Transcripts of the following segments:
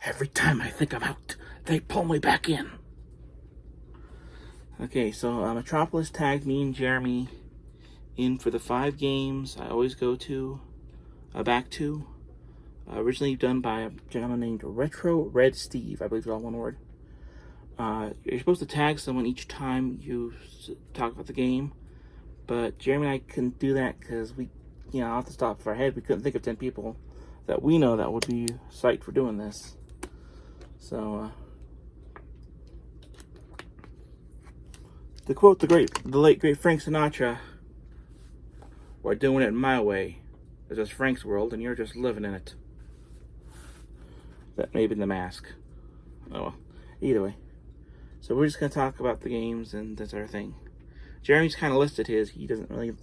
Every time I think I'm out, they pull me back in. Okay, so Metropolis tagged me and Jeremy in for the 5 games I always go to, back to. Originally done by a gentleman named RetroRedSteve, I believe it's all one word. You're supposed to tag someone each time you talk about the game, but Jeremy and I couldn't do that because we, off the top of our head, we couldn't think of 10 people that we know that would be psyched for doing this. So, to quote the late great Frank Sinatra, "We're doing it my way. It's just Frank's world, and you're just living in it." That may be The Mask. Oh well. Either way. So we're just going to talk about the games and that sort of thing. Jeremy's kind of listed his. He doesn't really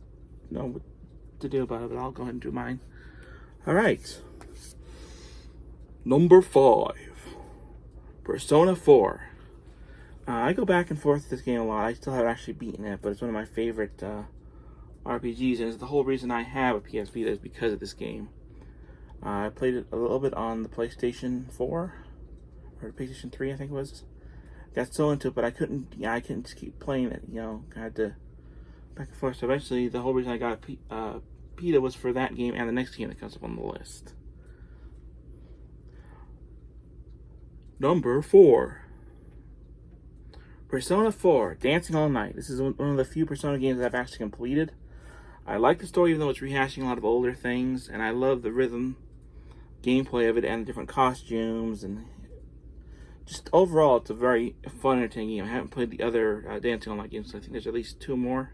know what to do about it, but I'll go ahead and do mine. Alright. Number 5. Persona 4. I go back and forth with this game a lot. I still haven't actually beaten it, but it's one of my favorite RPGs, and it's the whole reason I have a PS Vita is because of this game. I played it a little bit on the PlayStation 4, or PlayStation 3, I think it was. Got so into it, but I couldn't just keep playing it, I had to back and forth. So eventually, the whole reason I got PETA was for that game and the next game that comes up on the list. Number 4. Persona 4, Dancing All Night. This is one of the few Persona games that I've actually completed. I like the story, even though it's rehashing a lot of older things, and I love the rhythm, gameplay of it, and the different costumes, and just overall, it's a very fun, entertaining game. I haven't played the other Dancing All Night games, so I think there's at least 2 more.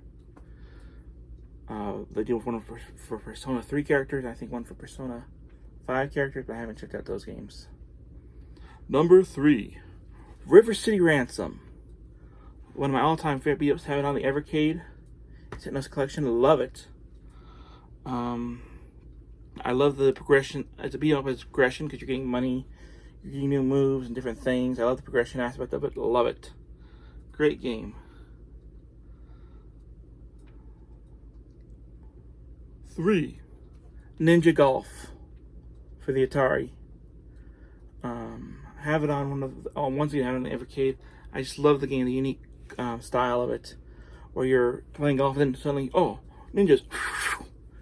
They do one for Persona 3 characters, I think one for Persona 5 characters, but I haven't checked out those games. Number 3, River City Ransom. One of my all-time favorite beat-ups, have it on the Evercade. It's in this collection, love it. I love the progression. It's a beat-up as progression because you're getting money, you're getting new moves and different things. I love the progression aspect of it, love it. Great game. 3, Ninja Golf for the Atari. Have it on once you have it on the Evercade. I just love the game, the unique style of it, where you're playing golf and then suddenly, ninjas.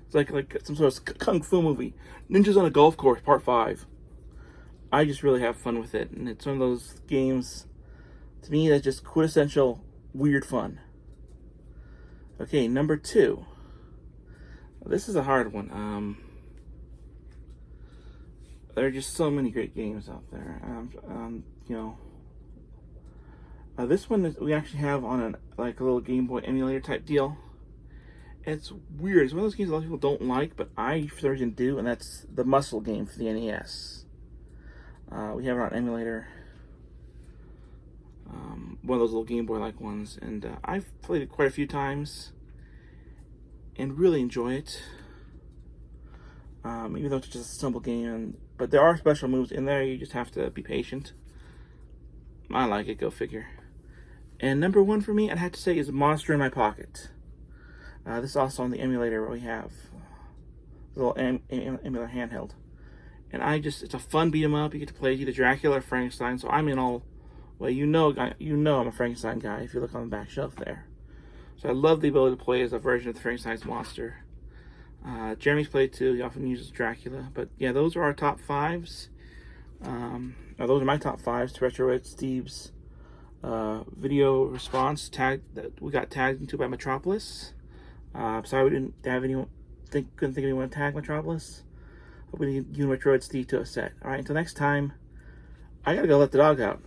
It's like some sort of kung fu movie. Ninjas on a golf course, part 5. I just really have fun with it, and it's one of those games, to me, that's just quintessential weird fun. Okay, number 2. This is a hard one. There are just so many great games out there. This one we actually have on a little Game Boy emulator type deal. It's weird. It's one of those games a lot of people don't like, but I for some reason do, and that's the Muscle game for the NES. We have it on emulator. One of those little Game Boy like ones, and I've played it quite a few times and really enjoy it. Even though it's just a simple game, but there are special moves in there. You just have to be patient. I like it. Go figure. And number 1 for me, I'd have to say, is Monster in My Pocket. This is also on the emulator where we have a little emulator handheld. And it's a fun beat 'em up. You get to play either Dracula or Frankenstein. So I'm in all. Well, I'm a Frankenstein guy if you look on the back shelf there. So I love the ability to play as a version of the Frankenstein's monster. Jeremy's played too. He often uses Dracula. But yeah, those are our top 5s. Those are my top 5s to RetroRedSteve's video response that we got tagged into by Metropolis. Sorry we didn't have anyone couldn't think of anyone to tag Metropolis. Hope we need you and RetroRedSteve to a set. Alright, until next time, I gotta go let the dog out.